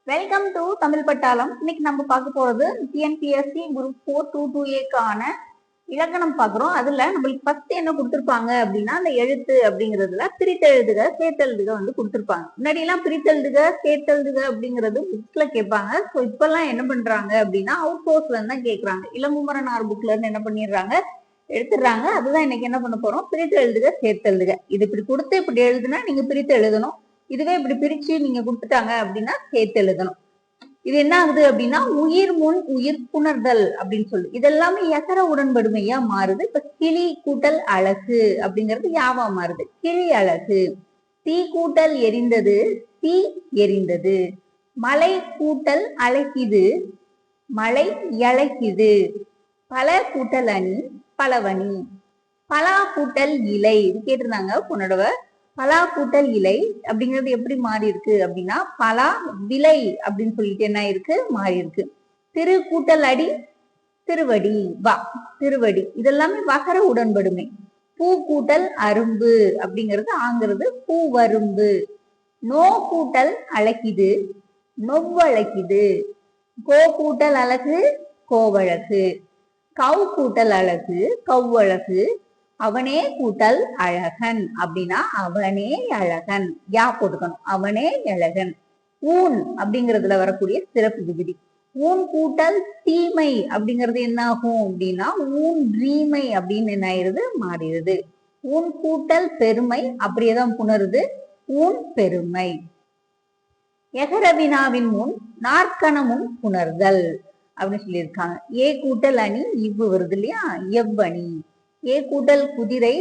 Welcome to Tamil பட்டாளம். இன்னைக்கு நம்ம பார்க்க போறது டிஎன்பிஎஸ்சி குரூப் 422A இலக்கணம் பாக்குறோம். அதுல நம்மளுக்கு ஃபர்ஸ்ட் என்ன கொடுத்திருப்பாங்க அப்படின்னா, அந்த எழுத்து அப்படிங்கறதுல பிரித்தெழுதுக சேர்த்தெழுதுக வந்து கொடுத்திருப்பாங்க. முன்னாடி எல்லாம் பிரித்தெழுதுக சேர்த்தெழுதுக அப்படிங்கிறது புக்ஸ்ல கேட்பாங்க. ஸோ இப்பெல்லாம் என்ன பண்றாங்க அப்படின்னா, அவுட் சோர்ஸ்ல இருந்தா கேட்கறாங்க. இளங்குமரனார் புக்ல இருந்து என்ன பண்ணிடுறாங்க, எடுத்துடுறாங்க. அதுதான் இன்னைக்கு என்ன பண்ண போறோம், பிரித்து எழுதுக சேர்த்தெழுதுக. இது இப்படி கொடுத்து இப்படி எழுதுனா நீங்க பிரித்து எழுதணும். இதுவே இப்படி பிரிச்சு நீங்க கொடுத்துட்டாங்க அப்படின்னா சேர்த்து எழுதணும். இது என்ன ஆகுது அப்படின்னா, உயிர் முன் உயிர் புணர்தல் அப்படின்னு சொல்லு. இதெல்லாமே எகர உடன்படுமையா மாறுது. இப்ப கிளி கூட்டல் அழகு அப்படிங்கிறது யாவா மாறுது, கிளி அழகு. தீ கூட்டல் எரிந்தது, தீ எரிந்தது. மலை கூட்டல் அழைக்குது, மலை இழைக்குது. பல கூட்டல் அணி, பலவணி. பலா கூட்டல் இலை கேட்டிருந்தாங்க போனடவ. பலா கூட்டல் இலை அப்படிங்கிறது எப்படி மாறி இருக்கு அப்படின்னா, பலா விலை அப்படின்னு சொல்லிட்டு என்ன இருக்கு, மாறி இருக்கு. திரு கூட்டல் அடி, திருவடி. வா, திருவடி. இதெல்லாமே வகர உடன்படுமை. பூ கூட்டல் அரும்பு அப்படிங்கிறது ஆங்கிறது பூவரும்பு. நோ கூட்டல் அழகிது, நொவ்வழகிது. கோ கூட்டல் அழகு, கோவழகு. கவ் கூட்டல் அழகு, கவ்வழகு. அவனே கூட்டல் அழகன் அப்படின்னா அவனே அழகன். யா போட்டுக்கணும், அவனே அழகன். ஊன் அப்படிங்கிறதுல வரக்கூடிய சிறப்பு விகுதி. ஊன் கூட்டல் தீமை அப்படிங்கிறது என்ன ஆகும் அப்படின்னா, ஊன் ரீமை அப்படின்னு என்ன ஆயிருது, மாறிடுது. ஊன் கூட்டல் பெருமை அப்படியேதான் புணருது, ஊன் பெருமை. எகர வினாவின் முன் நாற்கணமும் புணர்தல் அப்படின்னு சொல்லியிருக்காங்க. ஏ கூட்டல் அணி இவ்வு வருது இல்லையா, எவ்வணி. ஏ கூட்டல் குதிரை,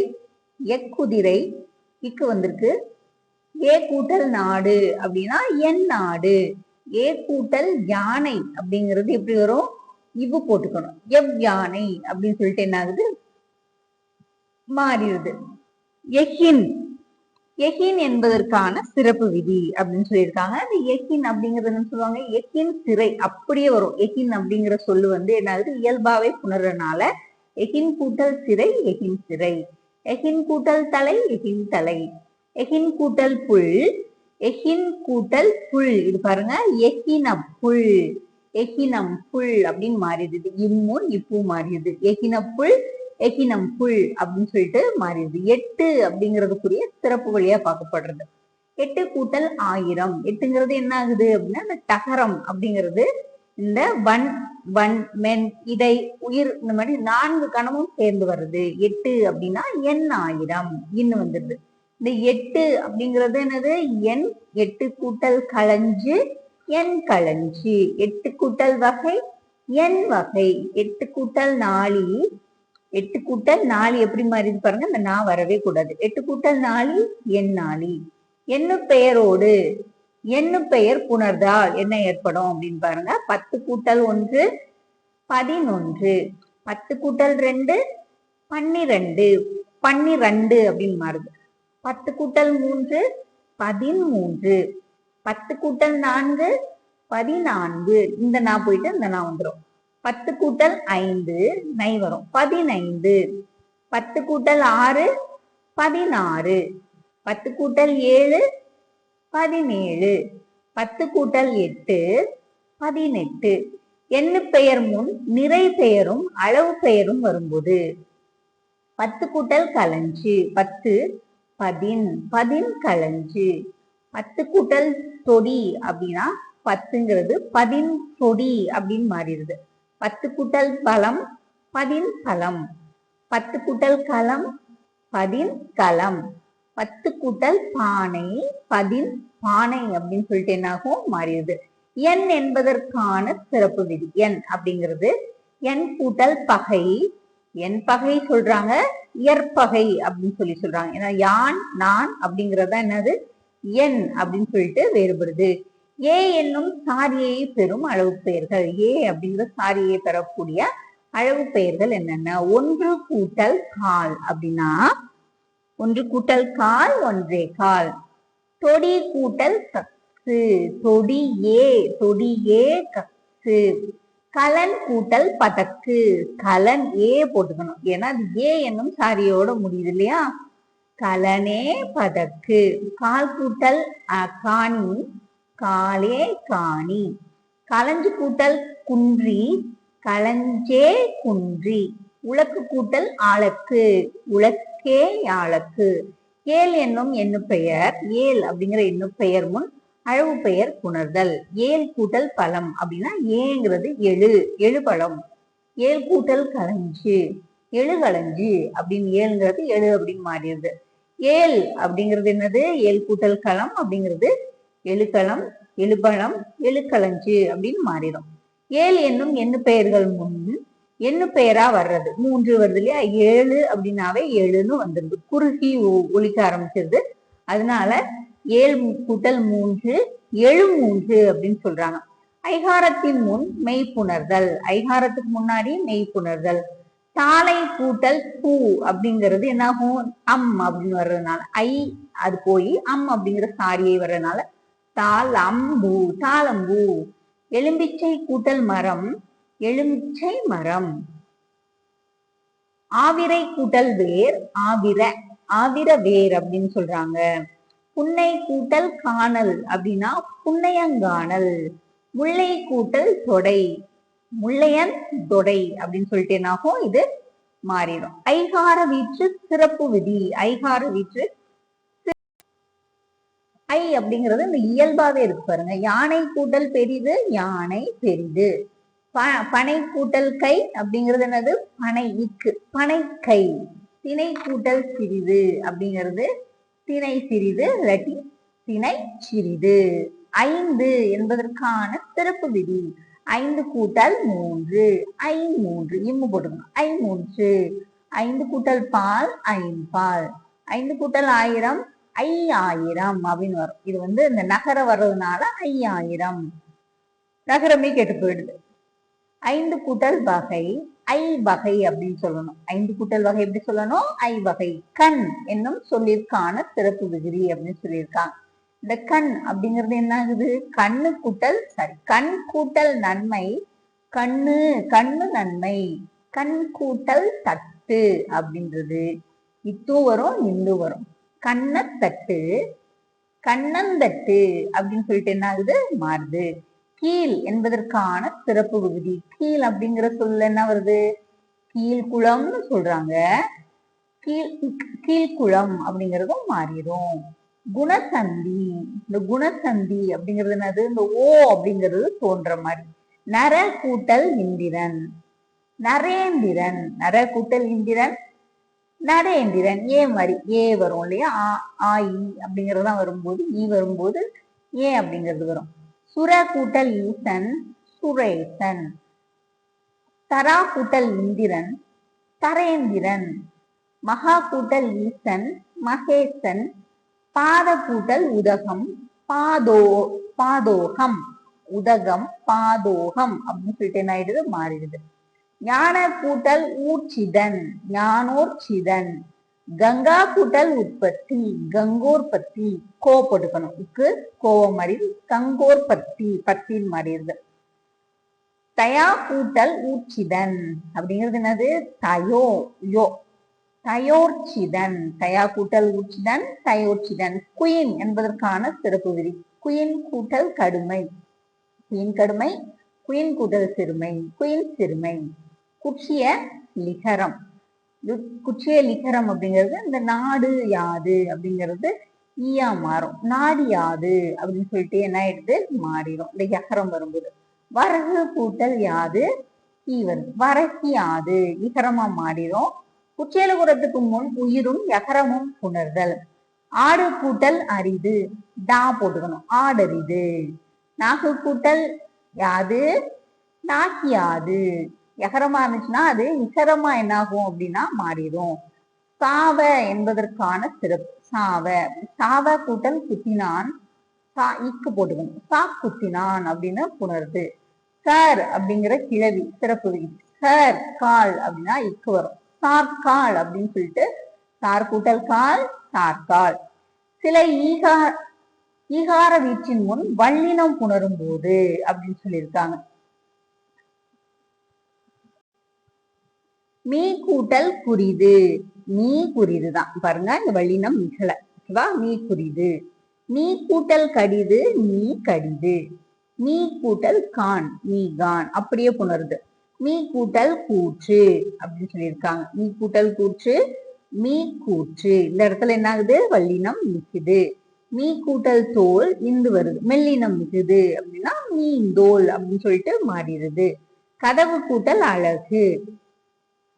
எக்குதிரை. இக்கு வந்திருக்கு. ஏ கூட்டல் நாடு அப்படின்னா என் நாடு. ஏ கூட்டல் யானை அப்படிங்கிறது எப்படி வரும், இவ்வு போட்டுக்கணும், எவ் யானை அப்படின்னு சொல்லிட்டு என்ன ஆகுது, மாறிடுது. எஹின், எஹின் என்பதற்கான சிறப்பு விதி அப்படின்னு சொல்லியிருக்காங்க. இந்த எஹின் அப்படிங்கிறது என்ன சொல்லுவாங்க, எஹின் சிறை அப்படியே வரும். எஹின் அப்படிங்கிற சொல்லு வந்து என்ன ஆகுது, இயல்பாவே புணர்றதுனால எஹின் கூட்டல் சிறை, எஹின் சிறை. எஹின் கூட்டல் தலை, எஹின் தலை. எஹின் கூட்டல் புல், எஹின் கூட்டல் புல். இது பாருங்க, எஹினம் புல், எஹினம் புல் அப்படின்னு மாறிடுது. இம்முன் இப்பு மாறிடுது. எஹின புல், எஹினம் புல் அப்படின்னு சொல்லிட்டு மாறிடுது. எட்டு அப்படிங்கிறதுக்குரிய சிறப்பு வழியா பார்க்கப்படுறது. எட்டு கூட்டல் ஆயிரம். எட்டுங்கிறது என்ன ஆகுது அப்படின்னா, இந்த தகரம் அப்படிங்கிறது இந்த வன், வன், மென், இடை, உயிர் இந்த மாதிரி 4 கணமும் சேர்ந்து வருது. எட்டு அப்படின்னா எண் ஆயிரம், இன்னும் வந்துடுது. இந்த எட்டு அப்படிங்கிறது என்னது, எண். எட்டு கூட்டல் களஞ்சு, எண் களஞ்சு. எட்டு கூட்டல் வகை, எண் வகை. எட்டு கூட்டல் நாளி, எட்டு கூட்டல் நாளி எப்படி மாறி பாருங்க, இந்த நா வரவே கூடாது. எட்டு கூட்டல் நாளி, எண் நாளி. எண்ணு பெயரோடு, எண்ணு பெயர் புணர்ந்தால் என்ன ஏற்படும் அப்படின்னு பாருங்க. 10 கூட்டல் 1 11. 10 கூட்டல் 2 12, 12 அப்படின்னு மாறுது. 10 கூட்டல் 3 13. 10 கூட்டல் 4 14. இந்த நா போயிட்டு இந்த நா வந்துடும். 10 கூட்டல் 5 நை வரும், 15. 10 கூட்டல் 6 16. 10 கூட்டல் 7 17. 10 கூட்டல் 8 18. எண்ணு பெயர் முன் நிறை பெயரும் அளவு பெயரும் வரும்போது 10 கூட்டல் களஞ்சு, 10 பதின், பதின் களஞ்சு. 10 கூட்டல் தொடி அப்படின்னா 10ங்கிறது பதின் தொடி அப்படின்னு மாறிடுது. 10 கூட்டல் பலம், பதின் பலம். 10 கூட்டல் களம், பதின் களம். 10 கூட்டல் பானை, பதின் பானை அப்படின்னு சொல்லிட்டு என்ன ஆகும், மாறிடுது. எண் என்பதற்கான சிறப்பு விதி. எண் அப்படிங்கிறது எண் கூட்டல் பகை, என் பகை சொல்றாங்க, இயற்பகை அப்படின்னு சொல்லி சொல்றாங்க. ஏன்னா யான் நான் அப்படிங்கறத என்னது, எண் அப்படின்னு சொல்லிட்டு வேறுபடுது. ஏ என்னும் சாரியை பெறும் அளவு பெயர்கள். ஏ அப்படிங்கிற சாரியை பெறக்கூடிய அளவு பெயர்கள் என்னென்ன, ஒன்று கூட்டல் கால் அப்படின்னா 1 கூட்டல் கால், 1 கால். தொடி கூட்டல் கக்சு, தொடியே, தொடியே கக்சு. கலன் கூட்டல் பதக்கு, கலன் ஏ போட்டுக்கணும், ஏன்னா அது ஏ என்னும் சாரியோட முடியுது இல்லையா. கலனே பதக்கு. கால் கூட்டல் காணி, காலே காணி. களஞ்சு கூட்டல் குன்றி களஞ்சே குன்றி. உலக்கு கூட்டல் ஆளக்கு உலக்கே யாழக்கு. ஏல் என்னும் எண்ணு பெயர். ஏல் அப்படிங்கிற எண்ணு பெயர் முன் அழகு பெயர் புணர்தல். ஏல் கூட்டல் பழம் அப்படின்னா ஏங்கிறது எழு பழம். ஏல் கூட்டல் களஞ்சு எழுகளஞ்சு அப்படின்னு ஏழுங்கிறது எழு அப்படின்னு மாறிடுது. ஏல் அப்படிங்கிறது என்னது? ஏல் கூட்டல் களம் அப்படிங்கிறது எழுக்களம் எழுபழம் எழுக்களஞ்சு அப்படின்னு மாறிடும். ஏல் என்னும் எண்ணு பெயர்கள் முன் எண்ணு பெயரா வர்றது 3 வருது இல்லையா? 7 அப்படின்னாவே 7ன்னு வந்துருது. குறுகி ஒலிக்க ஆரம்பிச்சிருது. அதனால 7 கூட்டல் 3 எழு3 அப்படின்னு சொல்றாங்க. ஐகாரத்தின் முன் மெய்ப்புணர்தல். ஐகாரத்துக்கு முன்னாடி மெய்ப்புணர்தல். தாளை கூட்டல் பூ அப்படிங்கிறது என்னாகும்? அப்படின்னு வர்றதுனால அது போய் அப்படிங்கிற சாரியை வர்றதுனால தாளம்பூ தாளம்பூ. எலும்பிச்சை கூட்டல் மரம் எலுமிச்சை மரம். ஆவிரை கூட்டல் வேர் ஆவிர வேர் அப்படின்னு சொல்றாங்க. புன்னை கூட்டல் காணல் அப்படின்னா புன்னையங்கானல். முல்லை கூட்டல் தொடை முள்ளையன் தொடை அப்படின்னு சொல்லிட்டு என்னாகும்? இது மாறிடும். ஐகார வீற்று சிறப்பு விதி. ஐகார வீற்று அப்படிங்கிறது இந்த இயல்பாவே இருக்கு பாருங்க. யானை கூட்டல் பெரிது யானை பெரிது. பனை கூட்டல் கை அப்படிங்கிறது என்னது? பனை இக்கு பனை கை. திணை கூட்டல் சிறிது அப்படிங்கிறது திணை சிறிது இல்லாட்டி திணை சிறிது. 5 என்பதற்கான சிறப்பு விதி. 5 கூட்டல் 3 ஐ3 இம்மு போட்டுக்கணும். ஐ3. 5 கூட்டல் பால் ஐம்பால். 5 கூட்டல் 1000 ஐயாயிரம் அப்படின்னு வரும். இது இந்த நகர வர்றதுனால 5000 நகரமே கெட்டு போயிடுது. 5 கூட்டல் வகை ஐ வகை அப்படின்னு சொல்லணும். 5 கூட்டல் வகை எப்படி சொல்லணும்? ஐ வகை. கண் என்னும் சொல்லிற்கான சிறப்பு விகுதி அப்படின்னு சொல்லியிருக்காங்க. இந்த கண் அப்படிங்கிறது என்ன ஆகுது? கண்ணு கூட்டல் நன்மை கண்ணு நன்மை. கண் கூட்டல் தட்டு அப்படின்றது இத்து வரும் இந்து வரும். கண்ணத்தட்டு கண்ணந்தட்டு அப்படின்னு சொல்லிட்டு என்ன ஆகுது? மாறுது. கீழ் என்பதற்கான சிறப்பு விகுதி. கீழ் அப்படிங்கிற சொல்ல என்ன வருது? கீழ்குளம்னு சொல்றாங்க. கீழ்குளம் அப்படிங்கிறதும் மாறிடும். குணசந்தி. இந்த குணசந்தி அப்படிங்கிறது என்னது? இந்த ஓ அப்படிங்கிறது தோன்ற மாதிரி. நர கூட்டல் இந்திரன் நரேந்திரன். நர கூட்டல் இந்திரன் நரேந்திரன். ஏ மாதிரி ஏ வரும் இல்லையா? அப்படிங்கறதுதான் வரும்போது வரும்போது ஏ அப்படிங்கிறது வரும். சுர கூட்டல் ஈசன் சுரேசன். தரா கூட்டல் இந்திரன் தரேந்திரன். மகா கூட்டல் ஈசன் மகேசன். பாத கூட்டல் உதகம் பாதோகம். உதகம் பாதோகம் அப்படின்னு சொல்லிட்டு என்ன ஆயிடுது? மாறிடுது. ஞான கூட்டல் ஊர்ச்சிதன் ஞானோர்ச்சிதன். கங்கா கூட்டல் உற்பத்தி கங்கோற்பத்தி. போட்டுக்கணும். கோவம் மாறிடு. கங்கோற்பத்தி பத்தின்னு மாறிடுது. தயா கூட்டல் ஊர்ச்சிதன் அப்படிங்கிறது என்னது? தயோர்ச்சிதன். தயா கூட்டல் ஊர்ச்சிதன் தயோர்ச்சிதன். குயின் என்பதற்கான சிறப்பு விதி. குயின் கூட்டல் கடுமை குயின் கடுமை. குயின் கூட்டல் சிறுமை குயின் சிறுமை. குற்றிய லிகரம். குற்றிய லிகரம் அப்படிங்கிறது இந்த நாடு யாது அப்படிங்கிறது ஈயா மாறும். நாடு யாது அப்படின்னு சொல்லிட்டு என்ன ஆயிடுது? மாறிடும் இந்த யகரம் வரும்போது. வரகு கூட்டல் யாது ஈ வருது. வரகி யாது இகரமா மாறிடும். குற்றியலுகுரத்துக்கு முன் உயிரும் யகரமும் புணர்தல். ஆடு கூட்டல் அரிது போட்டுக்கணும். ஆடரிது. நாகு கூட்டல் யாது நாக்கியாது. எகரமா இருந்துச்சுன்னா அது இகரமா என்னாகும் அப்படின்னா மாறிடும். சாவ என்பதற்கான சிறப்பு. சாவ கூட்டல் குத்தினான் இக்கு போட்டுக்கணும். குத்தினான் அப்படின்னு புணருது. சார் அப்படிங்கிற கிழவி சிறப்பு விதி. சார் கால் அப்படின்னா இக்கு வரும். சார்கால் அப்படின்னு சொல்லிட்டு சார் கூட்டல் கால் சார்கால். சில ஈகார வீச்சின் முன் வல்லினம் புணரும் போது அப்படின்னு சொல்லியிருக்காங்க. மீ கூட்டல் குறிது. மீ குறிதுதான் பாருங்க. இந்த வல்லினம் மிகல. ஓகேவா? மீ குறிது. நீ கூட்டல் கடிது நீ கடிது. நீ கூட்டல் கான் நீ கான் அப்படியே புணருது. மீ கூட்டல் கூற்று அப்படின்னு சொல்லியிருக்காங்க. மீ கூட்டல் கூற்று மீ கூற்று. இந்த இடத்துல என்ன ஆகுது? வல்லினம் மிகுது. மீ கூட்டல் தோல் இந்து வருது, மெல்லினம் மிகுது அப்படின்னா மீந்தோல் அப்படின்னு சொல்லிட்டு மாறிடுது. கதவு கூட்டல் அழகு,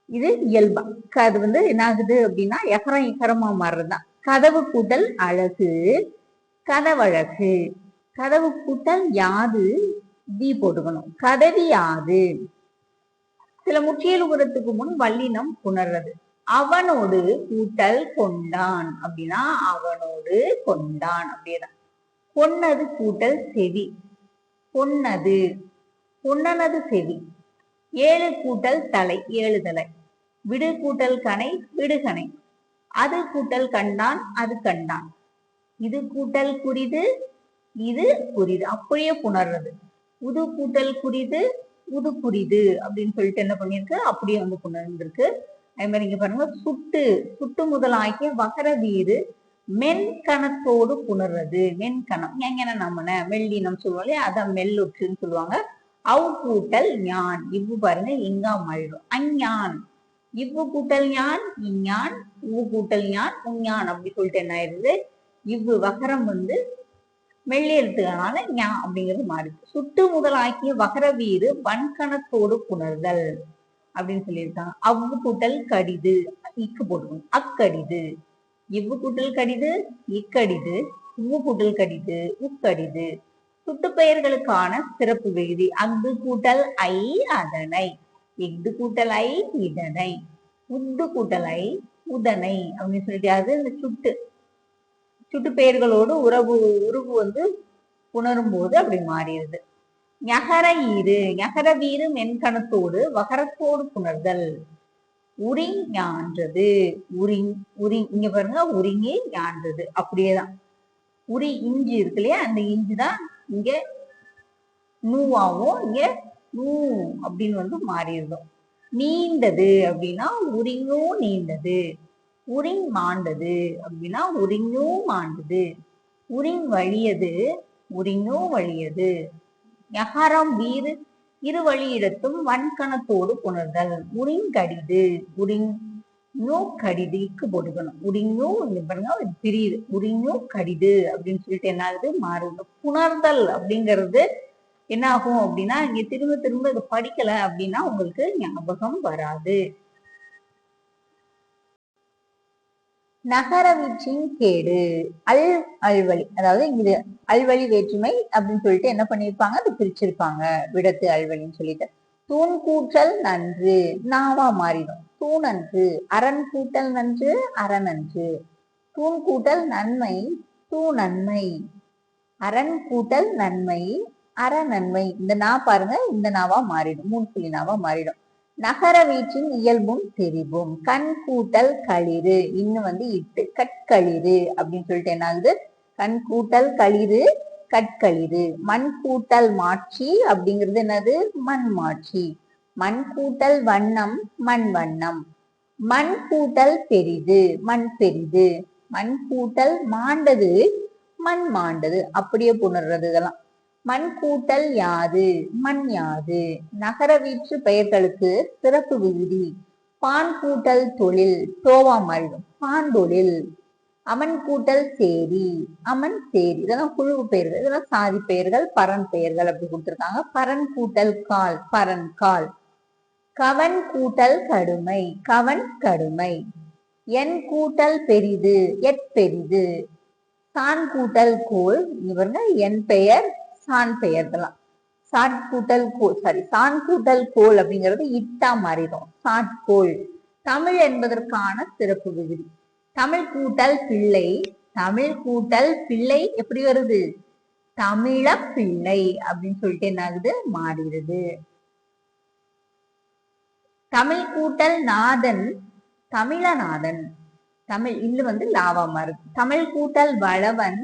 இது இயல்பா. அது என்ன ஆகுது அப்படின்னா எகரம் இகரமா மாறுறதுதான். கதவு கூட்டல் அழகு கதவழகு. கதவு கூட்டல் யாது தி போட்டுக்கணும். கதவி யாது. சில முற்றியல் உரத்துக்கு முன் வல்லினம் புணர்றது. அவனோடு கூட்டல் கொண்டான் அப்படின்னா அவனோடு கொண்டான் அப்படியேதான். பொன்னது கூட்டல் செவி பொன்னது பொன்னனது செவி. ஏழு கூட்டல் தலை ஏழு தலை. விடு கூட்டல் கணை விடுகணை. அது கூட்டல் கண்டான் அது கண்டான். இது கூட்டல் குறிது இது குறிது அப்படியே புணர்றது. உது கூட்டல் குறிது உது குறிது அப்படின்னு சொல்லிட்டு என்ன பண்ணிருக்கு அப்படியே புணர்ந்திருக்கு. அதே மாதிரி இங்க பாருங்க, சுட்டு சுட்டு முதல் ஆகிய வகர வீறு மென்கணத்தோடு புணர்றது. மென்கணம் எங்கன நம்மன மெல்லினம் சொல்லுவோம் இல்லையா, அதான் மெல்லுற்றுன்னு சொல்லுவாங்க. அவ் கூட்டல் ஞான் இவ்வு பாருங்க எங்கா மாறிடும். அஞ்ஞான் இவ்வு கூட்டல் ஞான் இஞ்ஞான் இவ்வு கூட்டல் ஞான் உஞ்ஞான் அப்படி சொல்லிட்டு என்ன ஆயிருது, இவ்வு வகரம் மெல்லி எழுத்துக்கனால ஞா அப்படிங்கிறது மாறிது. சுட்டு முதல் ஆக்கிய வகர வீறு வன்கணத்தோடு புணர்தல் அப்படின்னு சொல்லியிருக்காங்க. அவ்வு கூட்டல் கடிது இக்கு போட்டுக்கணும். அக்கடிது. இவ்வு கூட்டல் கடிது இக்கடிது. உவ்வு கூட்டல் கடிது உக்கடிது. சுட்டு பெயர்களுக்கான சிறப்பு விகுதி. அஃது கூட்டல் ஐ அதனை. இஃது கூட்டல் ஐ இதனை. உத்து கூட்டல் ஐ உதனை அப்படின்னு சொல்லிட்டு இந்த சுட்டு பெயர்களோடு உருவு புணரும் போது அப்படி மாறிடுது. ஞகர ஈறு ஞகர வீறு மென்கணத்தோடு வகரத்தோடு புணர்தல். உரி ஞான்றது உரி இங்க பாருங்க, உரிங்கி ஞான்றது அப்படியேதான். உரி இஞ்சி இருக்கு இல்லையா, அந்த இஞ்சி தான் இங்க நூவாவும் இங்க நூ அப்படின்னு மாறிடுறோம். நீண்டது அப்படின்னா உரிங்கும் நீண்டது. உரிங் மாண்டது அப்படின்னா உரிங்கும் மாண்டது. உரிங் வழியது உரிங்கும் வழியது. யகாரம் வீறு இரு வழியிடத்தும் வன்கணத்தோடு புணர்தல். உரிங்கடிது உரிங்கு கடிது இக்கு போட்டுக்கணும். உரிங்கு பாருங்க பிரியுது. உரிங்கு கடிது அப்படின்னு சொல்லிட்டு என்ன ஆகுது மாறுது. புணர்தல் அப்படிங்கிறது என்ன ஆகும் அப்படின்னா இங்க திரும்ப திரும்ப இதை படிக்கல அப்படின்னா உங்களுக்கு ஞாபகம் வராது. நகர வீச்சின் கேடு அல்வழி, அதாவது இங்க அல்வழி வேற்றுமை அப்படின்னு சொல்லிட்டு என்ன பண்ணிருப்பாங்க, அது பிரிச்சிருப்பாங்க விடத்து அல்வழின்னு சொல்லிட்டு. தூண் கூட்டல் நன்று நாவா மாறிடும். தூணன்று. அரண் கூட்டல் நன்று அரணன்று. தூண் கூட்டல் நன்மை தூநன்மை. அரண் கூட்டல் நன்மை அறநன்மை. இந்த நா பாருங்க, இந்த நாவா மாறிடும். மூணு நாவா மாறிடும். நகர வீச்சின் இயல்பும் தெரிவும். கண் கூட்டல் களிறு இன்னும் இட்டு கட்களிறு அப்படின்னு சொல்லிட்டு என்ன ஆகுது, கண் கூட்டல் களிறு கட்களிறு. மண் கூட்டல் மாட்சி அப்படிங்கிறது என்னது, மண் மாட்சி. மண் கூட்டல் வண்ணம் மண் வண்ணம். மண் கூட்டல் பெரிது மண் பெரிது. மண் கூட்டல் மாண்டது மண் மாண்டது அப்படியே புணர்றது இதெல்லாம். மண் கூட்டல் யாது மண் யாது. நகர வீற்று பெயர்களுக்கு சிறப்பு விகுதி. பான் கூட்டல் தொழில் தோவா மாறிடும். பாந்தொழில். அமன் கூட்டல் சேரி அமன் சேரி. இதெல்லாம் குழு பெயர்கள், இதெல்லாம் சாதி பெயர்கள் பரன் பெயர்கள் அப்படி கொடுத்திருக்காங்க. பரன் கூட்டல் கால் பரன் கால். கவன் கூட்டல் கடுமை கவன் கடுமை. என் கூட்டல் பெரிது பெரிது. சான் கூட்டல் கோல் இவருங்க என் பெயர் சான் பெயர்தலாம். சான் கூட்டல் கோல் சான் கூட்டல் கோல் அப்படிங்கிறது இட்டா மாறிடும். சாட்கோல். தமிழ் என்பதற்கான சிறப்பு விகுதி. தமிழ் கூட்டல் பிள்ளை தமிழ் கூட்டல் பிள்ளை எப்படி வருது, தமிழ பிள்ளை அப்படின்னு சொல்லிட்டு என்ன ஆகுது மாறிடுது. தமிழ் கூட்டல் நாதன் தமிழநாதன். தமிழ் இல்லு லாவா மாறுது. தமிழ் கூட்டல் வளவன்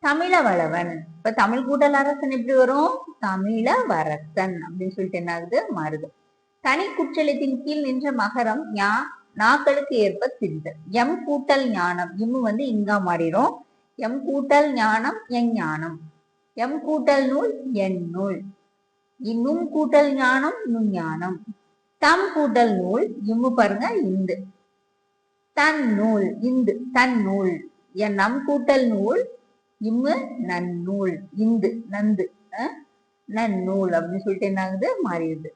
தமிழ வளவன். இப்ப தமிழ் கூட்டல் அரசன் எப்படி வரும், தமிழ வரசன் அப்படின்னு சொல்லிட்டு என்ன ஆகுது மாறுது. தனி குற்றலத்தின் கீழ் நின்ற மகரம் நாக்களுக்கு ஏற்ப திரிதல். எம் கூட்டல் ஞானம் இம்மு இங்கா மாறிடும். எம் கூட்டல் ஞானம் எஞ்ஞானம். எம் கூட்டல் நூல் என் நூல். இன்னும் கூட்டல் ஞானம் நுஞ்ஞானம். தம் கூட்டல் நூல் இம்மு பாருங்க இந்து. தன் நூல் இந்து தன் நூல். என் நம் கூட்டல் நூல் இம்மு நன்னூல் இந்து நந்து நன்னூல் அப்படின்னு சொல்லிட்டு என்ன ஆகுது மாறிடுது.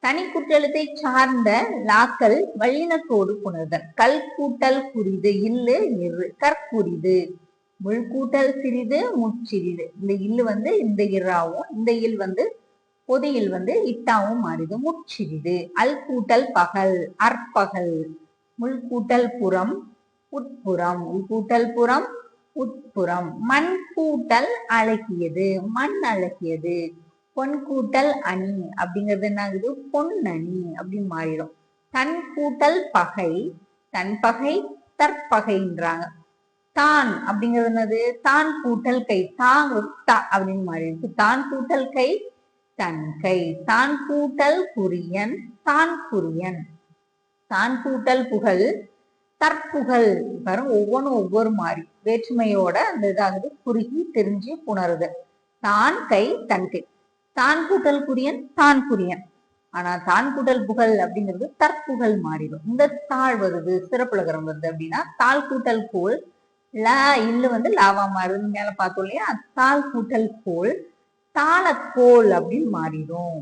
தனி குற்றெழுத்தை சார்ந்த லாக்கள் வல்லினத்தோடு புணர்தல். கல் கூட்டல் குறிது இல்லு இரு கற்குரிது. முள் கூட்டல் சிறிது முச்சிறிது. இந்த இல்லு வந்து இந்த இராவும் இந்த இல் வந்து பொது இல் வந்து இட்டாவும் மாறிது முச்சிறிது. அல் கூட்டல் பகல் அற்பகல். முள் கூட்டல் புறம் உட்புறம். உள் கூட்டல் புறம் உட்புறம். மண் கூட்டல் அழகியது மண் அழகியது. பொன் கூட்டல் அணி அப்படிங்கிறது என்ன ஆகுது பொன்னணி அப்படின்னு மாறிடும். தன் கூட்டல் பகை தன் பகை தற்பகைன்றாங்க. தான் அப்படிங்கிறது என்னது தான் கூட்டல் கை தான் அப்படின்னு மாறிடுது. தான் கூட்டல் கை தன் கை. தான் கூட்டல் குறியன் தான் குறியன். தான் கூட்டல் புகழ் தற்புகழ். பாருங்க ஒவ்வொன்றும் ஒவ்வொரு மாதிரி வேற்றுமையோட அந்த இதாகுது குறுகி தெரிஞ்சு புணருது. தான் கை தன் கை. தான் கூட்டல் குறியன் தான் குறியன். ஆனா தான் கூட்டல் புகழ் அப்படிங்கிறது தற்புகழ் மாறிடும். இந்த தாழ் வருது சிறப்புலகரம் வருது அப்படின்னா தாழ் கூட்டல் கோல் ல இல்லு வந்து லாவா மாறுது மேல பார்த்தோம் இல்லையா. தாழ் கூட்டல் கோல் தாளக்கோல் அப்படின்னு மாறிடும்.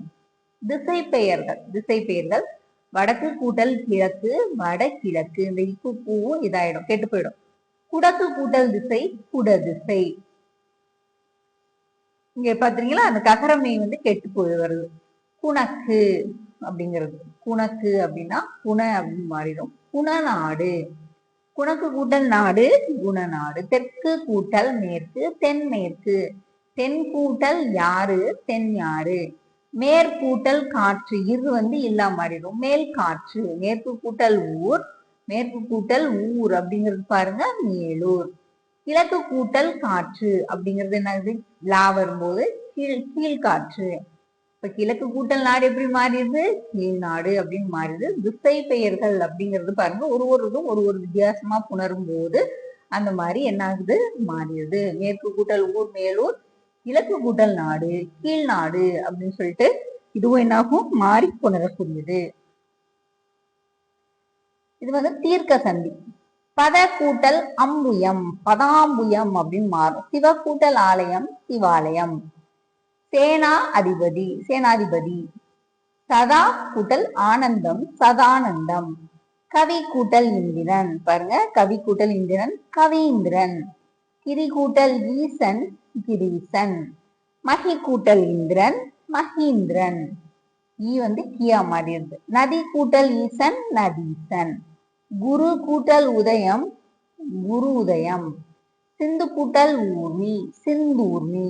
திசை பெயர்கள் வடக்கு கூட்டல் கிழக்கு வடகிழக்கு. இந்த இப்பு பூவும் இதாயிடும் கெட்டு போயிடும். குடக்கு கூட்டல் திசை குடதிசை. இங்க பாத்தீங்களா அந்த ககரமை வந்து கெட்டு போய் வருது. குணக்கு அப்படிங்கிறது குணக்கு அப்படின்னா குண அப்படின்னு மாறிடும். குணநாடு. குணக்கு கூட்டல் நாடு குணநாடு. தெற்கு கூட்டல் மேற்கு தென்மேற்கு. தென் கூட்டல் யாரு தென் யாரு. மேற்கூட்டல் காற்று இரு வந்து இல்லா மாறிடும் மேல் காற்று. மேற்கு கூட்டல் ஊர் மேற்கு கூட்டல் ஊர் அப்படிங்கிறது பாருங்க மேலூர். கிழக்கு கூட்டல் காற்று அப்படிங்கிறது என்னது லா வரும்போது கீழ்காற்று. இப்ப கிழக்கு கூட்டல் நாடு எப்படி மாறிடுது கீழ் நாடு அப்படின்னு மாறிடுது. திசை பெயர்கள் அப்படிங்கிறது பாருங்க ஒருவருக்கும் ஒரு வித்தியாசமா புணரும் போது அந்த மாதிரி என்ன ஆகுது மாறிடுது. மேற்கு கூட்டல் ஊர் மேலூர் கிழக்கு கூட்டல் நாடு கீழ் நாடு அப்படின்னு சொல்லிட்டு இதுவும் என்னாகும் மாறி புணரக்கூடியது. இது வந்து தீர்க்க சந்தி. பத கூட்டல் அம்புயம் பதாம்புயம் அப்படின்னு மாறும். சிவ கூட்டல் ஆலயம் சிவாலயம். சேனா அதிபதி சேனாதிபதி. சதா கூட்டல் ஆனந்தம் சதானந்தம். கவி கூட்டல் இந்திரன் பாருங்க கவி கூட்டல் இந்திரன் கவீந்திரன். கிரி கூட்டல் ஈசன் கிரீசன். மகி கூட்டல் இந்திரன் மகீந்திரன். ஈ வந்து கியா மாறிடுது. நதி கூட்டல் ஈசன் நதீசன். குரு கூட்டல் உதயம் குரு உதயம். சிந்து கூட்டல் ஊர்மி சிந்தூர்மி.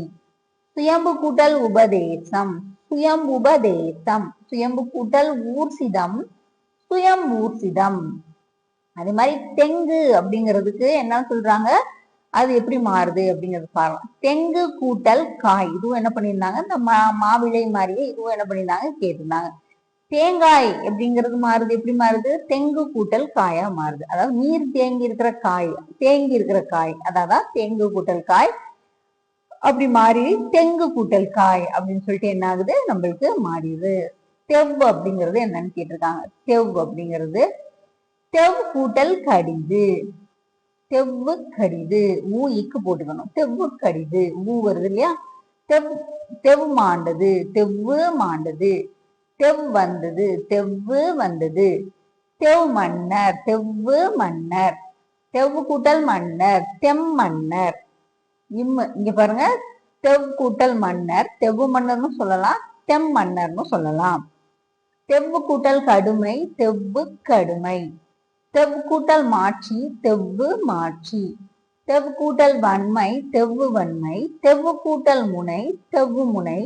சுயம்பு கூட்டல் உபதேசம் சுயம்புபதேசம். சுயம்பு கூட்டல் ஊர்சிதம் சுயம்பூர்சிதம். அதே மாதிரி தெங்கு அப்படிங்கிறதுக்கு என்ன சொல்றாங்க அது எப்படி மாறுது அப்படிங்கிறது பாருங்க. தெங்கு கூட்டல் காய் இதுவும் என்ன பண்ணியிருந்தாங்க இந்த மாவிளை மாதிரியே இதுவும் என்ன பண்ணியிருந்தாங்க கேட்டிருந்தாங்க. தேங்காய் அப்படிங்கிறது மாறுது எப்படி மாறுது தெங்கு கூட்டல் காயா மாறுது. அதாவது நீர் தேங்கி இருக்கிற காய் அதான் தெங்கு கூட்டல் காய் அப்படி மாறி தெங்கு கூட்டல் காய் அப்படின்னு சொல்லிட்டு என்ன ஆகுது நம்மளுக்கு மாறிடுது. தெவ் அப்படிங்கிறது என்னன்னு கேட்டிருக்காங்க. தெவ் அப்படிங்கிறது தெவ் கூட்டல் கடிது. தெவ்வு கடிது ஊ இக்கு போட்டுக்கணும். தெவ்வு கடிது ஊ வருது இல்லையா. தெவ் மாண்டது தெவ்வு மாண்டது. தெவ் வந்தது தெவ்வு வந்தது. தெவ் மன்னர் தெவ்வு மன்னர். தெவ்வு கூட்டல் மன்னர் தெம் மன்னர். இங்க பாருங்க தெவ் கூட்டல் மன்னர் தெவ்வு மன்னர்னு சொல்லலாம் தெம் மன்னர்னு சொல்லலாம். தெவ்வு கூட்டல் கடுமை தெவ்வு கடுமை. தெவ் கூட்டல் மாட்சி தெவ்வு மாட்சி. தெவ் கூட்டல் வன்மை தெவ்வு வன்மை. தெவ்வு கூட்டல் முனை தெவ்வு முனை.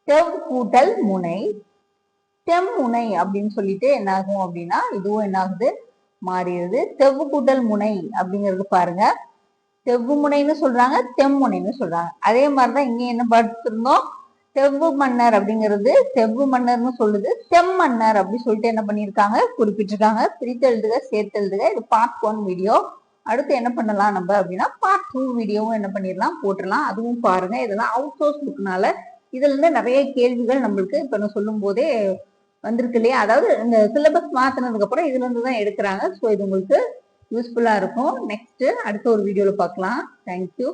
தெவ் கூட்டல் முனை தெம்முனை அப்படின்னு சொல்லிட்டு என்ன ஆகும் அப்படின்னா இதுவும் என்ன ஆகுது மாறிடுது. தெவ்வு கூட்டல் முனை அப்படிங்கிறது பாருங்க தெவ்வு முனைன்னு சொல்றாங்க தெம்முனைன்னு சொல்றாங்க. அதே மாதிரிதான் இங்க என்ன பார்த்துருந்தோம் தெவ்வு மன்னர் அப்படிங்கிறது தெவ்வு மன்னர்னு சொல்லுது தெம் மன்னர் அப்படின்னு சொல்லிட்டு என்ன பண்ணிருக்காங்க குறிப்பிட்டிருக்காங்க. பிரித்து எழுதுக சேர்த்து எழுதுக. இது பார்ட் 1 வீடியோ. அடுத்து என்ன பண்ணலாம் நம்ம அப்படின்னா பார்ட் 2 வீடியோவும் என்ன பண்ணிடலாம் போட்டுடலாம். அதுவும் பாருங்க. இதெல்லாம் அவுட் சோர்ஸ் புக்னால இதுல இருந்து நிறைய கேள்விகள் நம்மளுக்கு இப்ப நான் சொல்லும் போதே வந்திருக்கு இல்லையா. அதாவது இந்த சிலபஸ் மாத்தினதுக்கு அப்புறம் இதுல இருந்து தான் எடுக்கிறாங்க. ஸோ இது உங்களுக்கு யூஸ்ஃபுல்லா இருக்கும். நெக்ஸ்ட் அடுத்த ஒரு வீடியோல பார்க்கலாம். தேங்க்யூ.